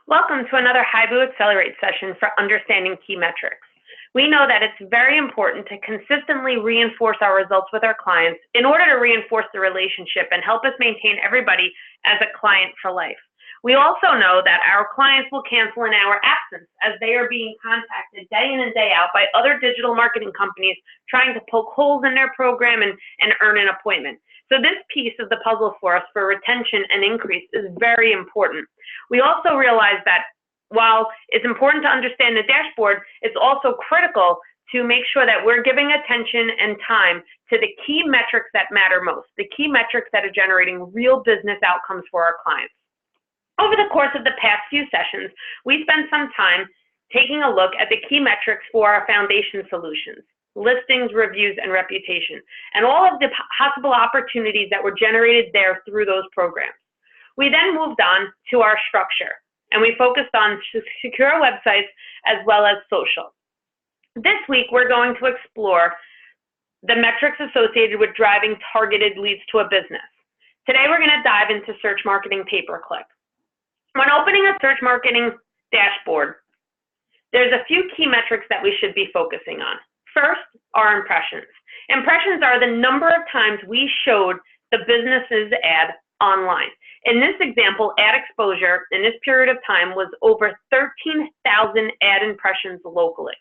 Welcome to another HIBU Accelerate session for understanding key metrics. We know that it's very important to consistently reinforce our results with our clients in order to reinforce the relationship and help us maintain everybody as a client for life. We also know that our clients will cancel in our absence as they are being contacted day in and day out by other digital marketing companies trying to poke holes in their program and earn an appointment. So this piece of the puzzle for us for retention and increase is very important. We also realize that while it's important to understand the dashboard, it's also critical to make sure that we're giving attention and time to the key metrics that matter most, the key metrics that are generating real business outcomes for our clients. Over the course of the past few sessions, we spent some time taking a look at the key metrics for our foundation solutions, listings, reviews, and reputation, and all of the possible opportunities that were generated there through those programs. We then moved on to our structure, and we focused on secure websites as well as social. This week, we're going to explore the metrics associated with driving targeted leads to a business. Today, we're going to dive into search marketing pay-per-click. When opening a search marketing dashboard, there's a few key metrics that we should be focusing on. First are impressions. Impressions are the number of times we showed the business's ad online. In this example, ad exposure in this period of time was over 13,000 ad impressions locally.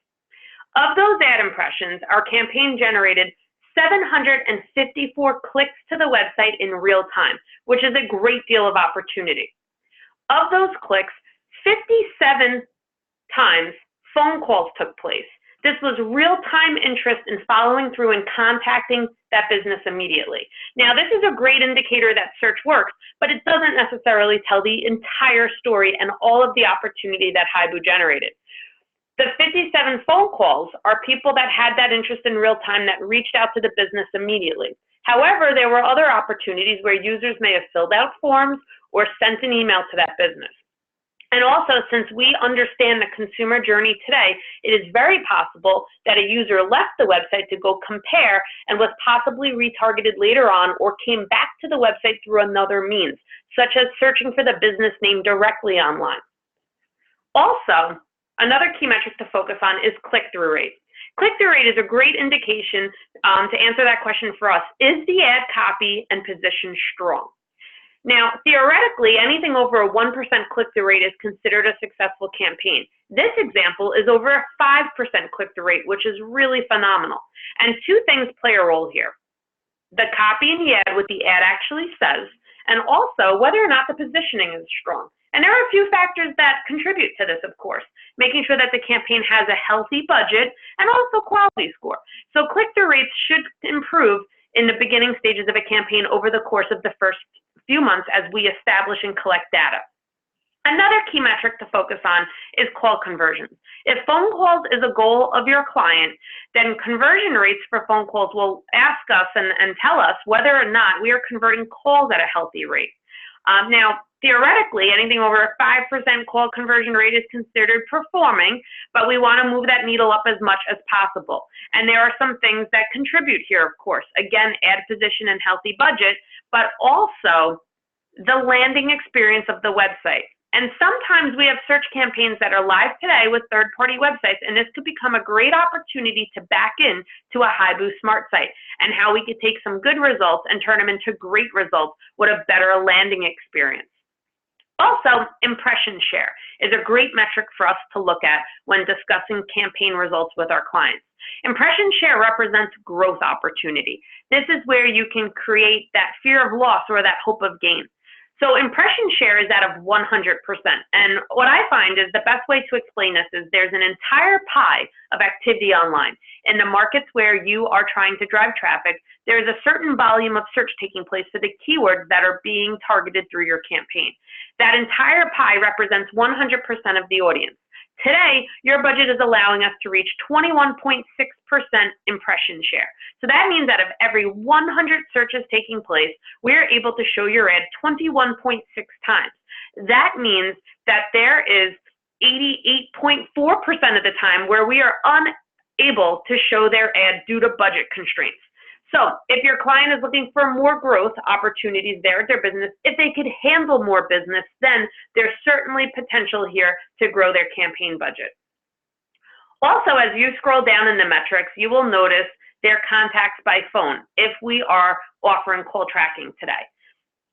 Of those ad impressions, our campaign generated 754 clicks to the website in real time, which is a great deal of opportunity. Of those clicks, 57 times phone calls took place. This was real-time interest in following through and contacting that business immediately. Now, this is a great indicator that search works, but it doesn't necessarily tell the entire story and all of the opportunity that HIBU generated. The 57 phone calls are people that had that interest in real time that reached out to the business immediately. However, there were other opportunities where users may have filled out forms or sent an email to that business. And also, since we understand the consumer journey today, it is very possible that a user left the website to go compare and was possibly retargeted later on or came back to the website through another means, such as searching for the business name directly online. Also, another key metric to focus on is click-through rate. Click-through rate is a great indication to answer that question for us. Is the ad copy and position strong? Now, theoretically, anything over a 1% click-through rate is considered a successful campaign. This example is over a 5% click-through rate, which is really phenomenal. And two things play a role here. The copy in the ad, what the ad actually says, and also whether or not the positioning is strong. And there are a few factors that contribute to this, of course, making sure that the campaign has a healthy budget and also quality score. So click-through rates should improve in the beginning stages of a campaign over the course of the first few months as we establish and collect data. Another key metric to focus on is call conversions. If phone calls is a goal of your client, then conversion rates for phone calls will ask us and tell us whether or not we are converting calls at a healthy rate. Now, theoretically, anything over a 5% call conversion rate is considered performing, but we want to move that needle up as much as possible. And there are some things that contribute here, of course. Again, ad position and healthy budget, but also the landing experience of the website. And sometimes we have search campaigns that are live today with third-party websites, and this could become a great opportunity to back in to a HIBU Smart Site and how we could take some good results and turn them into great results with a better landing experience. Also, impression share is a great metric for us to look at when discussing campaign results with our clients. Impression share represents growth opportunity. This is where you can create that fear of loss or that hope of gain. So impression share is that of 100%. And what I find is the best way to explain this is there's an entire pie of activity online. In the markets where you are trying to drive traffic, there's a certain volume of search taking place for the keywords that are being targeted through your campaign. That entire pie represents 100% of the audience. Today, your budget is allowing us to reach 21.6% impression share. So that means that of every 100 searches taking place, we're able to show your ad 21.6 times. That means that there is 88.4% of the time where we are unable to show their ad due to budget constraints. So if your client is looking for more growth opportunities there at their business, if they could handle more business, then there's certainly potential here to grow their campaign budget. Also, as you scroll down in the metrics, you will notice their contacts by phone if we are offering call tracking today.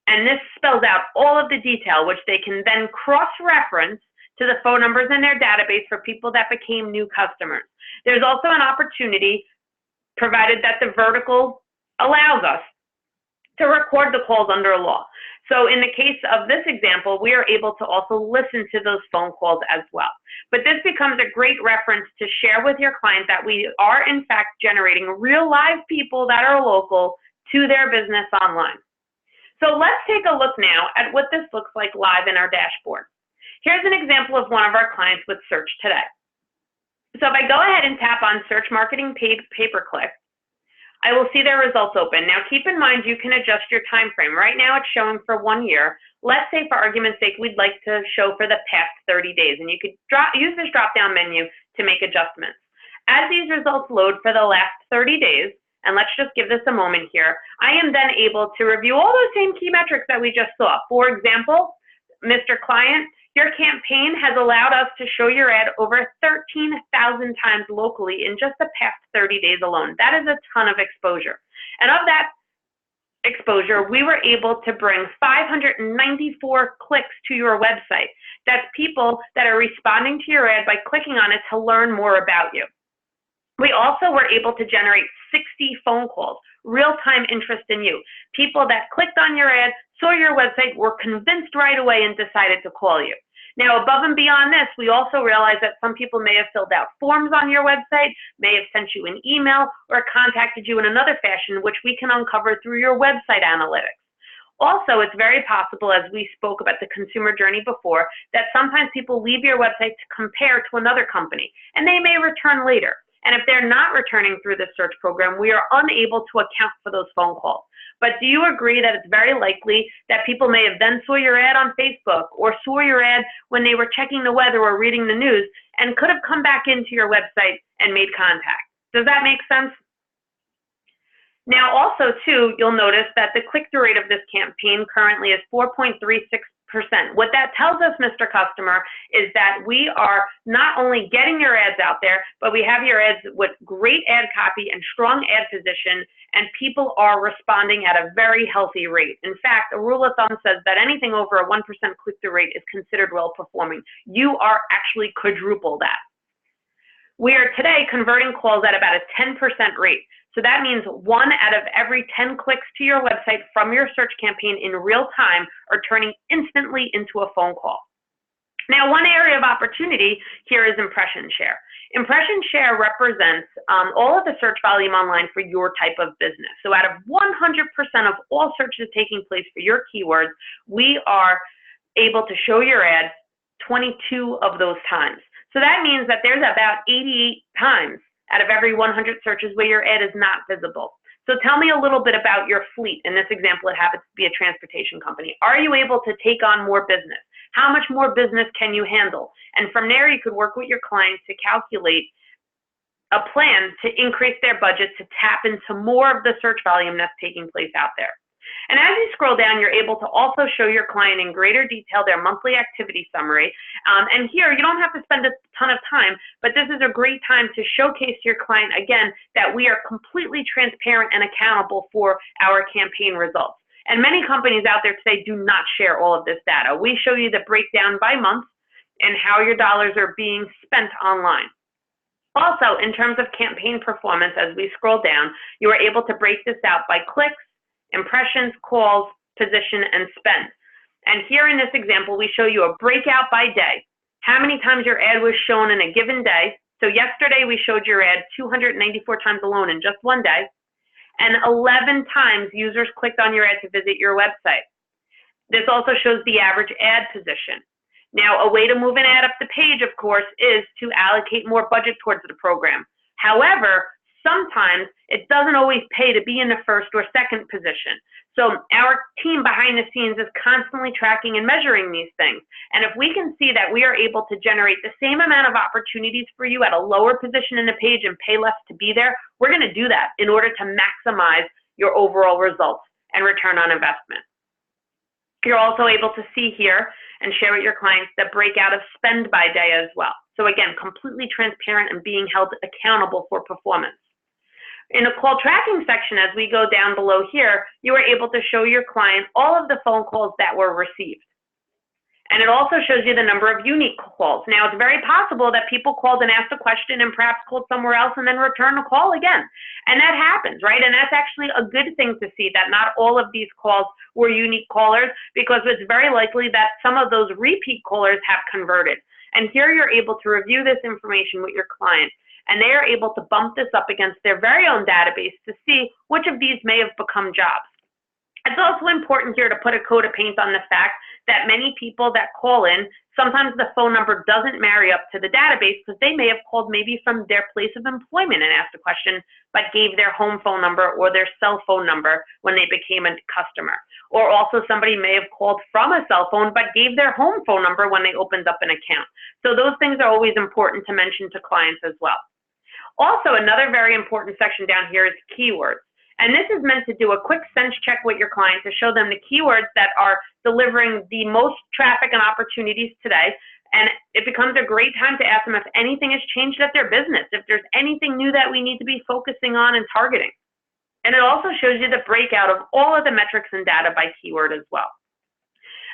And this spells out all of the detail, which they can then cross-reference to the phone numbers in their database for people that became new customers. There's also an opportunity, provided that the vertical allows us, to record the calls under law. So in the case of this example, we are able to also listen to those phone calls as well. But this becomes a great reference to share with your client that we are in fact generating real live people that are local to their business online. So let's take a look now at what this looks like live in our dashboard. Here's an example of one of our clients with Search Today. So if I go ahead and tap on Search Marketing Paid Pay-Per-Click, I will see their results open. Now keep in mind you can adjust your time frame. Right now it's showing for 1 year. Let's say for argument's sake we'd like to show for the past 30 days, and you could use this drop-down menu to make adjustments. As these results load for the last 30 days, and let's just give this a moment here, I am then able to review all those same key metrics that we just saw. For example, Mr. Client, your campaign has allowed us to show your ad over 13,000 times locally in just the past 30 days alone. That is a ton of exposure. And of that exposure, we were able to bring 594 clicks to your website. That's people that are responding to your ad by clicking on it to learn more about you. We also were able to generate 60 phone calls, real-time interest in you. People that clicked on your ad, saw your website, were convinced right away and decided to call you. Now, above and beyond this, we also realized that some people may have filled out forms on your website, may have sent you an email, or contacted you in another fashion, which we can uncover through your website analytics. Also, it's very possible, as we spoke about the consumer journey before, that sometimes people leave your website to compare to another company, and they may return later. And if they're not returning through the search program, we are unable to account for those phone calls. But do you agree that it's very likely that people may have then saw your ad on Facebook or saw your ad when they were checking the weather or reading the news and could have come back into your website and made contact? Does that make sense? Now also too, you'll notice that the click-through rate of this campaign currently is 4.36%. What that tells us, Mr. Customer, is that we are not only getting your ads out there, but we have your ads with great ad copy and strong ad position, and people are responding at a very healthy rate. In fact, a rule of thumb says that anything over a 1% click-through rate is considered well-performing. You are actually quadruple that. We are today converting calls at about a 10% rate. So that means 1 out of every 10 clicks to your website from your search campaign in real time are turning instantly into a phone call. Now, one area of opportunity here is impression share. Impression share represents all of the search volume online for your type of business. So out of 100% of all searches taking place for your keywords, we are able to show your ad 22 of those times. So that means that there's about 88 times out of every 100 searches where your ad is not visible. So tell me a little bit about your fleet. In this example, it happens to be a transportation company. Are you able to take on more business? How much more business can you handle? And from there, you could work with your clients to calculate a plan to increase their budget to tap into more of the search volume that's taking place out there. And as you scroll down, you're able to also show your client in greater detail their monthly activity summary. And here, you don't have to spend a ton of time, but this is a great time to showcase to your client, again, that we are completely transparent and accountable for our campaign results. And many companies out there today do not share all of this data. We show you the breakdown by month and how your dollars are being spent online. Also, in terms of campaign performance, as we scroll down, you are able to break this out by clicks, impressions, calls, position, and spend. And here in this example, we show you a breakout by day. How many times your ad was shown in a given day. So yesterday we showed your ad 294 times alone in just one day. And 11 times users clicked on your ad to visit your website. This also shows the average ad position. Now, a way to move an ad up the page, of course, is to allocate more budget towards the program. However, sometimes it doesn't always pay to be in the first or second position. So our team behind the scenes is constantly tracking and measuring these things. And if we can see that we are able to generate the same amount of opportunities for you at a lower position in the page and pay less to be there, we're going to do that in order to maximize your overall results and return on investment. You're also able to see here and share with your clients the breakout of spend by day as well. So again, completely transparent and being held accountable for performance. In the call tracking section, as we go down below here, you are able to show your client all of the phone calls that were received. And it also shows you the number of unique calls. Now, it's very possible that people called and asked a question and perhaps called somewhere else and then returned the call again. And that happens, right? And that's actually a good thing to see, that not all of these calls were unique callers, because it's very likely that some of those repeat callers have converted. And here you're able to review this information with your client, and they are able to bump this up against their very own database to see which of these may have become jobs. It's also important here to put a coat of paint on the fact that many people that call in, sometimes the phone number doesn't marry up to the database because they may have called maybe from their place of employment and asked a question, but gave their home phone number or their cell phone number when they became a customer. Or also somebody may have called from a cell phone, but gave their home phone number when they opened up an account. So those things are always important to mention to clients as well. Also, another very important section down here is keywords. And this is meant to do a quick sense check with your client to show them the keywords that are delivering the most traffic and opportunities today. And it becomes a great time to ask them if anything has changed at their business, if there's anything new that we need to be focusing on and targeting. And it also shows you the breakout of all of the metrics and data by keyword as well.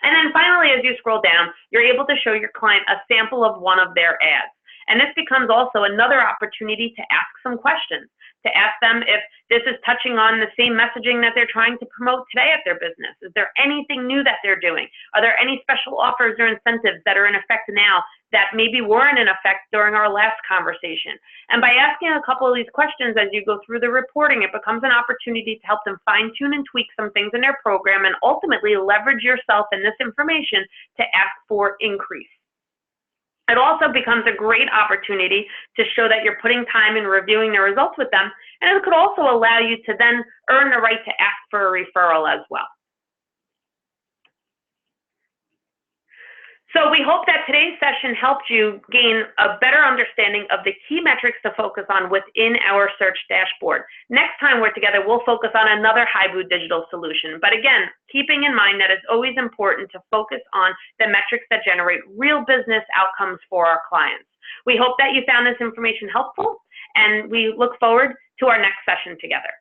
And then finally, as you scroll down, you're able to show your client a sample of one of their ads. And this becomes also another opportunity to ask some questions, to ask them if this is touching on the same messaging that they're trying to promote today at their business. Is there anything new that they're doing? Are there any special offers or incentives that are in effect now that maybe weren't in effect during our last conversation? And by asking a couple of these questions as you go through the reporting, it becomes an opportunity to help them fine-tune and tweak some things in their program and ultimately leverage yourself and this information to ask for increase. It also becomes a great opportunity to show that you're putting time in reviewing the results with them, and it could also allow you to then earn the right to ask for a referral as well. So we hope that today's session helped you gain a better understanding of the key metrics to focus on within our search dashboard. Next time we're together, we'll focus on another HIBU digital solution. But again, keeping in mind that it's always important to focus on the metrics that generate real business outcomes for our clients. We hope that you found this information helpful, and we look forward to our next session together.